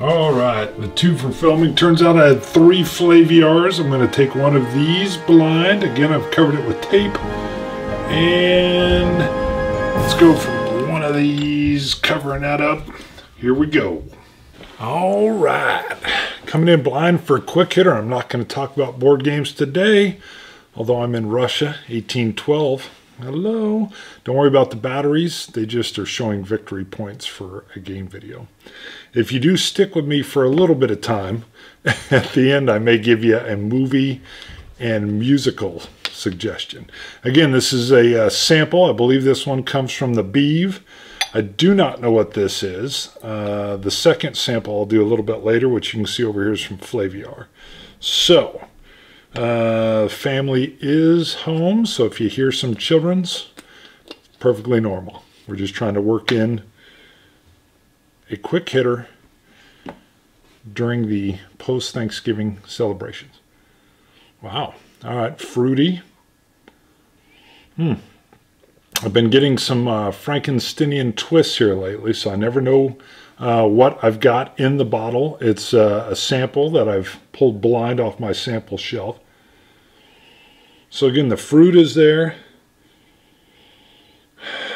All right, the two for filming. Turns out I had 3 Flaviars. I'm going to take one of these blind. Again, I've covered it with tape. And let's go for one of these, covering that up. Here we go. All right, coming in blind for a quick hitter. I'm not going to talk about board games today, although I'm in Russia, 1812. Hello. Don't worry about the batteries. They just are showing victory points for a game video. If you do stick with me for a little bit of time, at the end I may give you a movie and musical suggestion. Again, this is a sample. I believe this one comes from the Beeve. I do not know what this is. The second sample I'll do a little bit later, which you can see over here, is from Flaviar. So, family is home, so if you hear some children's, perfectly normal. We're just trying to work in a quick hitter during the post-Thanksgiving celebrations. Wow. All right, fruity. I've been getting some Frankensteinian twists here lately, so I never know what I've got in the bottle. It's a sample that I've pulled blind off my sample shelf. So again, the fruit is there.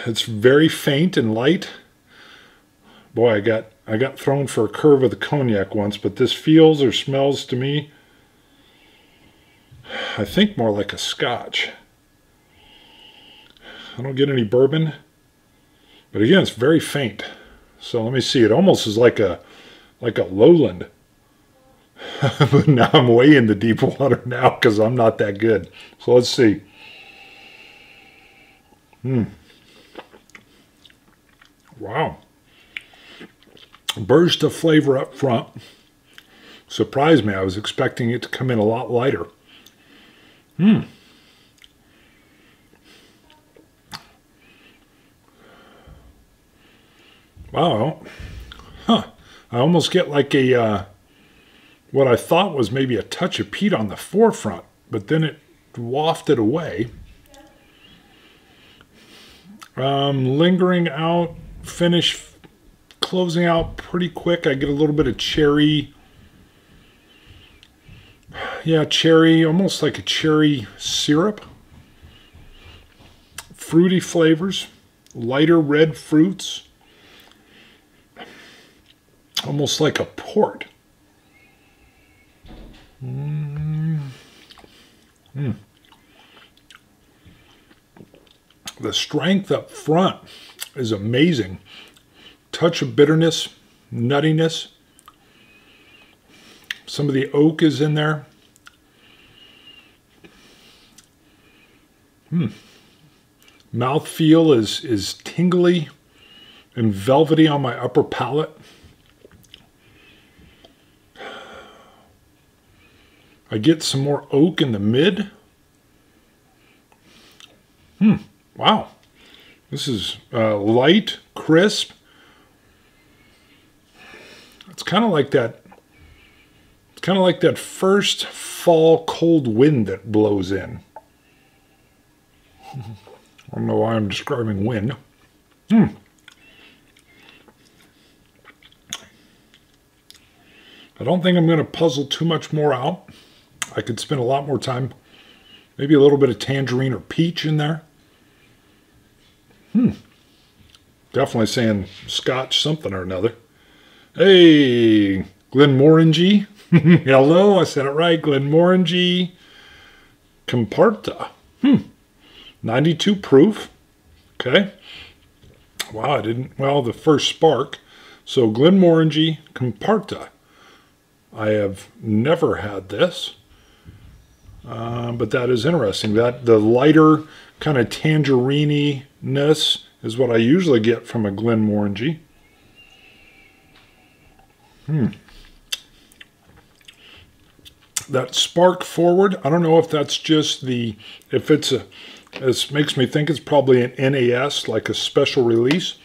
It's very faint and light. Boy, I got thrown for a curve with the cognac once, but this feels or smells to me, I think, more like a scotch. I don't get any bourbon, but again, it's very faint. So let me see. It almost is like a lowland. But now I'm way in the deep water now because I'm not that good. So let's see. Wow. Burst of flavor up front. Surprised me. I was expecting it to come in a lot lighter. Wow. Huh. I almost get like a, what I thought was maybe a touch of peat on the forefront, but then it wafted away. Lingering out, finish, closing out pretty quick. I get a little bit of cherry. Yeah, cherry, almost like a cherry syrup. Fruity flavors, lighter red fruits. Almost like a port. The strength up front is amazing. Touch of bitterness, nuttiness. Some of the oak is in there. Mouthfeel is tingly and velvety on my upper palate. I get some more oak in the mid. Wow. This is light, crisp. It's kind of like that. It's kind of like that first fall cold wind that blows in. I don't know why I'm describing wind. I don't think I'm going to puzzle too much more out. I could spend a lot more time. Maybe a little bit of tangerine or peach in there. Definitely saying Scotch something or another. Hey, Glenmorangie. Hello, I said it right. Glenmorangie Companta. 92 proof. Okay. Wow, I didn't, well, the first spark. So Glenmorangie Companta. I have never had this. But that is interesting. That the lighter kind of tangerine-ness is what I usually get from a Glenmorangie. That spark forward, I don't know if that's just the, if it's a, this makes me think it's probably an NAS, like a special release.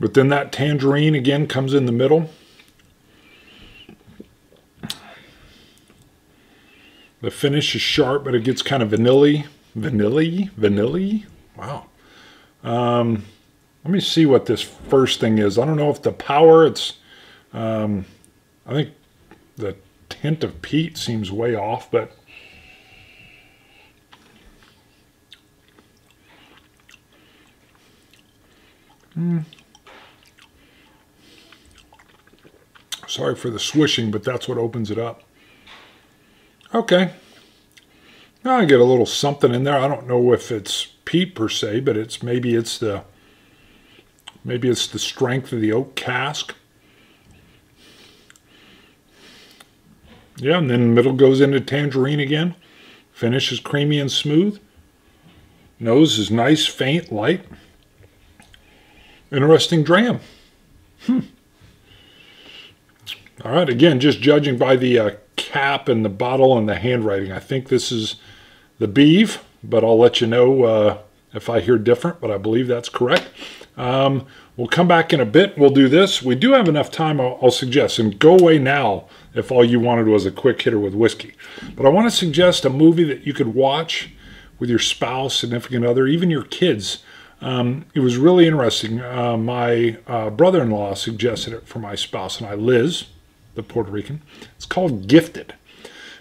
But then that tangerine again comes in the middle. The finish is sharp, but it gets kind of vanilla-y. Wow. Let me see what this first thing is. I don't know if the power, it's, I think the hint of peat seems way off, but sorry for the swishing, but that's what opens it up. Okay. Now I get a little something in there. I don't know if it's peat per se, but it's maybe it's the strength of the oak cask. Yeah, and then the middle goes into tangerine again. Finish is creamy and smooth. Nose is nice, faint, light. Interesting dram. All right, again, just judging by the cap and the bottle and the handwriting, I think this is the Beeve, but I'll let you know if I hear different, but I believe that's correct. We'll come back in a bit. We'll do this. We do have enough time, I'll suggest, and go away now if all you wanted was a quick hitter with whiskey. But I want to suggest a movie that you could watch with your spouse, significant other, even your kids. It was really interesting. My brother-in-law suggested it for my spouse and I, Liz, the Puerto Rican. It's called Gifted.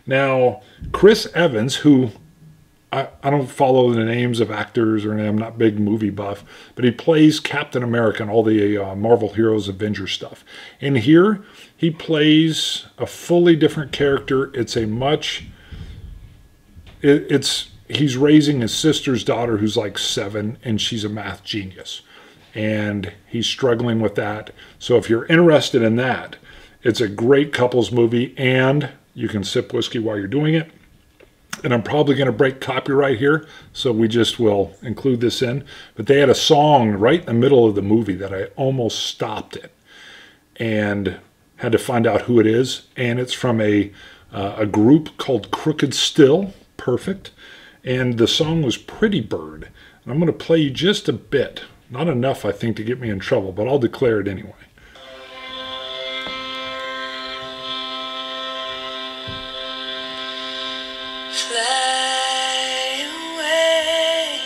Now, Chris Evans, who I don't follow the names of actors or anything, I'm not big movie buff, but he plays Captain America and all the Marvel Heroes Avengers stuff. And here, he plays a fully different character. It's a much, he's raising his sister's daughter who's like 7, and she's a math genius. And he's struggling with that. So if you're interested in that, it's a great couples movie, and you can sip whiskey while you're doing it. And I'm probably going to break copyright here, so we just will include this in. But they had a song right in the middle of the movie that I almost stopped it and had to find out who it is. And it's from a group called Crooked Still. Perfect. And the song was Pretty Bird. And I'm going to play you just a bit. Not enough, I think, to get me in trouble, but I'll declare it anyway. Fly away,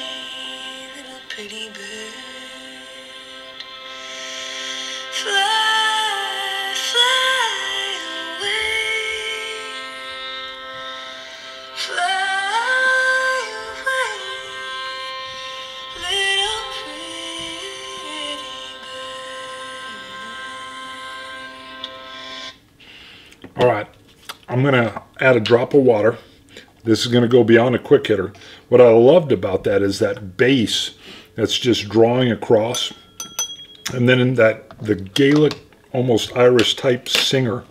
little pretty bird. Fly, fly away. Fly away, little pretty bird. All right, I'm going to add a drop of water. This is going to go beyond a quick hitter. What I loved about that is that bass that's just drawing across. And then in that, the Gaelic, almost Irish type singer,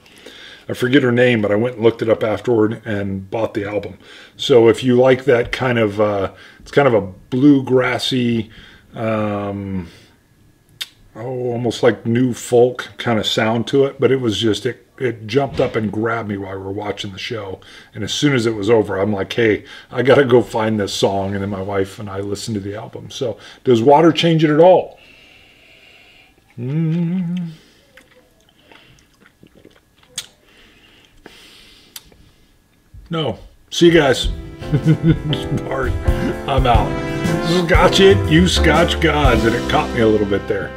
I forget her name, but I went and looked it up afterward and bought the album. So if you like that kind of, it's kind of a bluegrassy, almost like new folk kind of sound to it, but it was just, it jumped up and grabbed me while we were watching the show. And as soon as it was over, I'm like, hey, I got to go find this song. And then my wife and I listened to the album. So does water change it at all? No. See you guys. Bart, I'm out. Scotch it, you Scotch gods. And it caught me a little bit there.